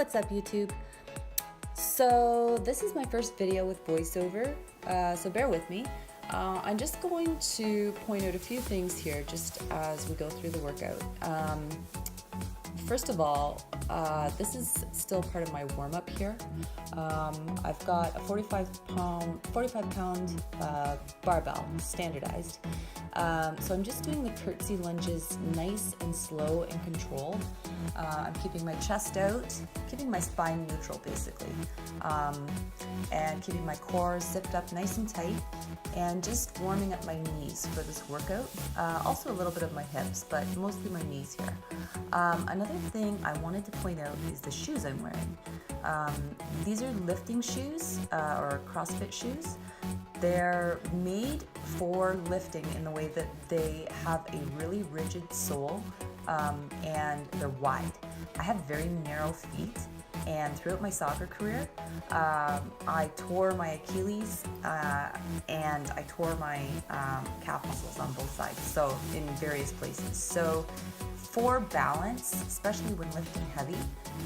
What's up, YouTube? So this is my first video with voiceover, so bear with me. I'm just going to point out a few things here just as we go through the workout. First of all, this is still part of my warm-up here. I've got a 45-pound barbell, standardized. So I'm just doing the curtsy lunges nice and slow and controlled. I'm keeping my chest out, keeping my spine neutral basically, and keeping my core zipped up nice and tight, and just warming up my knees for this workout. Also a little bit of my hips, but mostly my knees here. Another thing I wanted to point out is the shoes I'm wearing. These are lifting shoes or CrossFit shoes. They're made for lifting in the way that they have a really rigid sole and they're wide. I have very narrow feet, and throughout my soccer career, I tore my Achilles and I tore my calf muscles on both sides, so in various places. So for balance, especially when lifting heavy,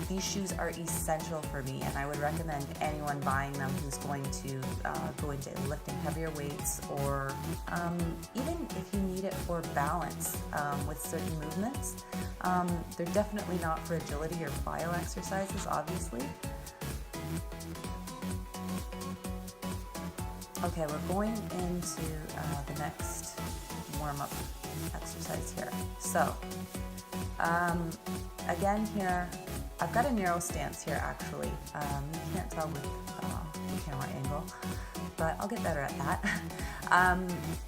these shoes are essential for me, and I would recommend anyone buying them who's going to go into lifting heavier weights, or even if you need it for balance with certain movements. They're definitely not for agility or plyo exercises, obviously. Okay, we're going into the next warm-up exercise here. So, again here, I've got a narrow stance here actually. You can't tell with the camera angle, but I'll get better at that.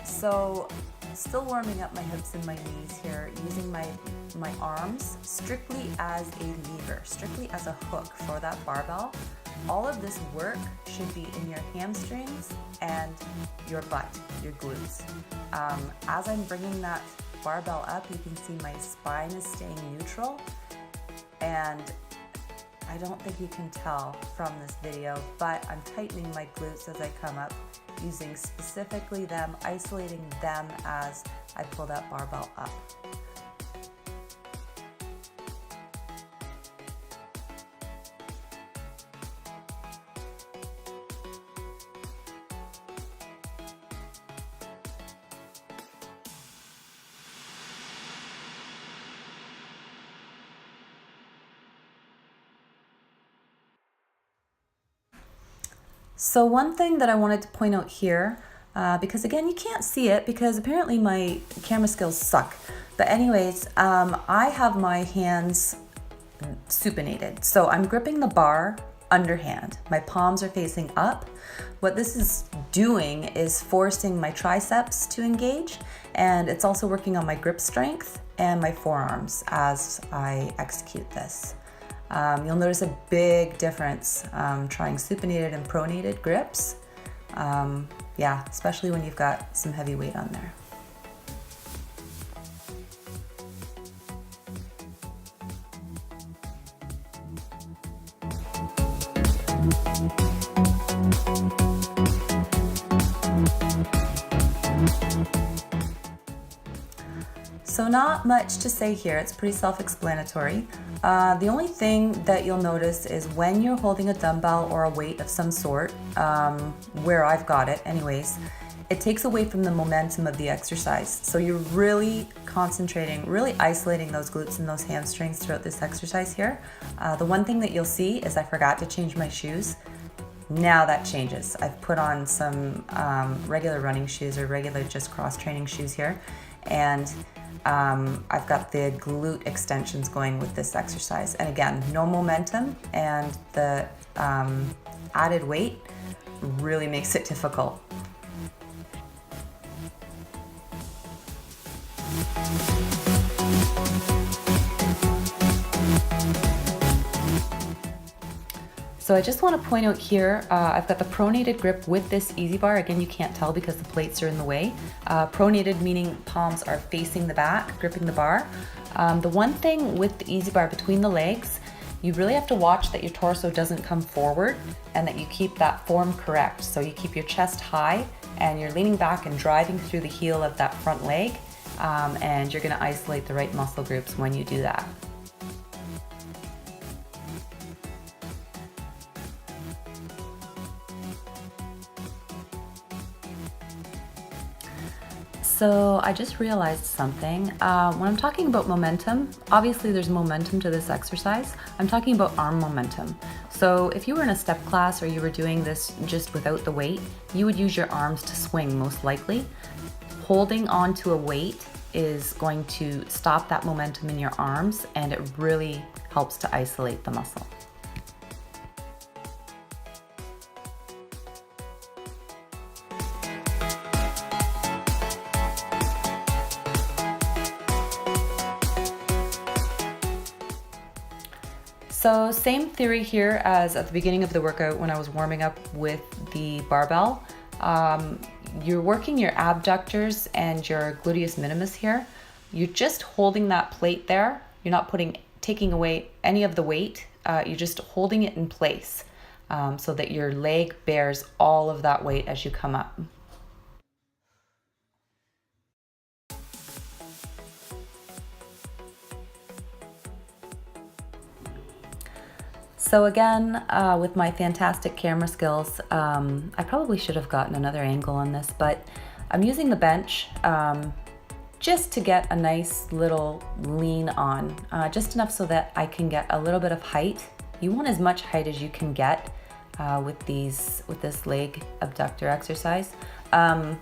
So, still warming up my hips and my knees here, using my arms strictly as a lever, strictly as a hook for that barbell. All of this work should be in your hamstrings and your butt, your glutes. As I'm bringing that barbell up, you can see my spine is staying neutral, and I don't think you can tell from this video, but I'm tightening my glutes as I come up, using specifically them, isolating them as I pull that barbell up. So one thing that I wanted to point out here, because again, you can't see it because apparently my camera skills suck. But anyways, I have my hands supinated. So I'm gripping the bar underhand. My palms are facing up. What this is doing is forcing my triceps to engage, and it's also working on my grip strength and my forearms as I execute this. You'll notice a big difference trying supinated and pronated grips. Yeah, especially when you've got some heavy weight on there. So not much to say here, it's pretty self-explanatory. The only thing that you'll notice is when you're holding a dumbbell or a weight of some sort, where I've got it anyways, it takes away from the momentum of the exercise. So you're really concentrating, really isolating those glutes and those hamstrings throughout this exercise here. The one thing that you'll see is I forgot to change my shoes. Now that changes. I've put on some regular running shoes or regular just cross-training shoes here, and I've got the glute extensions going with this exercise. And again, no momentum, and the added weight really makes it difficult. So I just want to point out here, I've got the pronated grip with this easy bar. Again, you can't tell because the plates are in the way. Pronated meaning palms are facing the back, gripping the bar. The one thing with the easy bar between the legs, you really have to watch that your torso doesn't come forward and that you keep that form correct. So you keep your chest high and you're leaning back and driving through the heel of that front leg, and you're going to isolate the right muscle groups when you do that. So I just realized something. When I'm talking about momentum, obviously there's momentum to this exercise. I'm talking about arm momentum. So if you were in a step class or you were doing this just without the weight, you would use your arms to swing most likely. Holding onto a weight is going to stop that momentum in your arms, and it really helps to isolate the muscle. So same theory here as at the beginning of the workout when I was warming up with the barbell. You're working your abductors and your gluteus minimus here. You're just holding that plate there. You're not taking away any of the weight. You're just holding it in place so that your leg bears all of that weight as you come up. So again, with my fantastic camera skills, I probably should have gotten another angle on this, but I'm using the bench just to get a nice little lean on, just enough so that I can get a little bit of height. You want as much height as you can get with this leg abductor exercise. And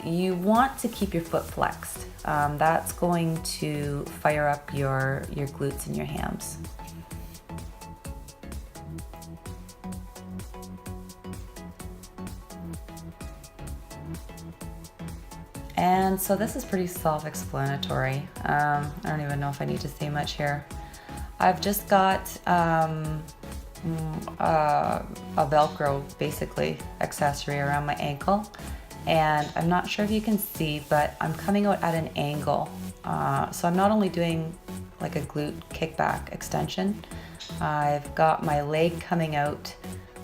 you want to keep your foot flexed. That's going to fire up your glutes and your hams. And so this is pretty self-explanatory. I don't even know if I need to say much here. I've just got a Velcro, basically, accessory around my ankle. And I'm not sure if you can see, but I'm coming out at an angle. So I'm not only doing like a glute kickback extension, I've got my leg coming out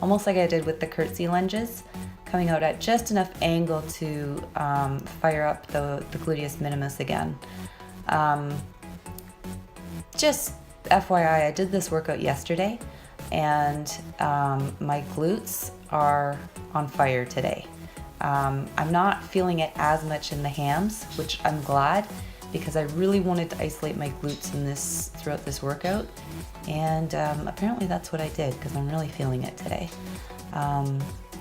almost like I did with the curtsy lunges, coming out at just enough angle to fire up the gluteus minimus again. Just FYI, I did this workout yesterday, and my glutes are on fire today. I'm not feeling it as much in the hams, which I'm glad, because I really wanted to isolate my glutes throughout this workout, and apparently that's what I did, because I'm really feeling it today.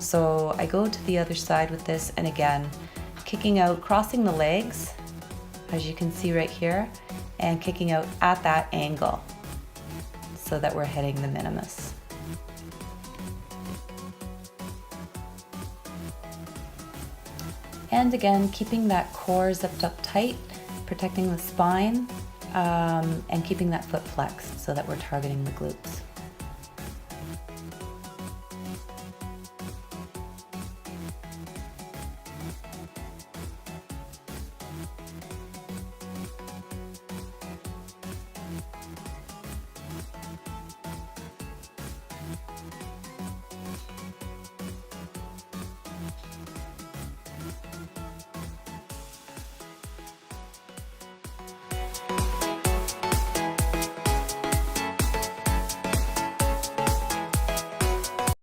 So I go to the other side with this, and again, kicking out, crossing the legs, as you can see right here, and kicking out at that angle so that we're hitting the minimus. And again, keeping that core zipped up tight, protecting the spine, and keeping that foot flexed so that we're targeting the glutes.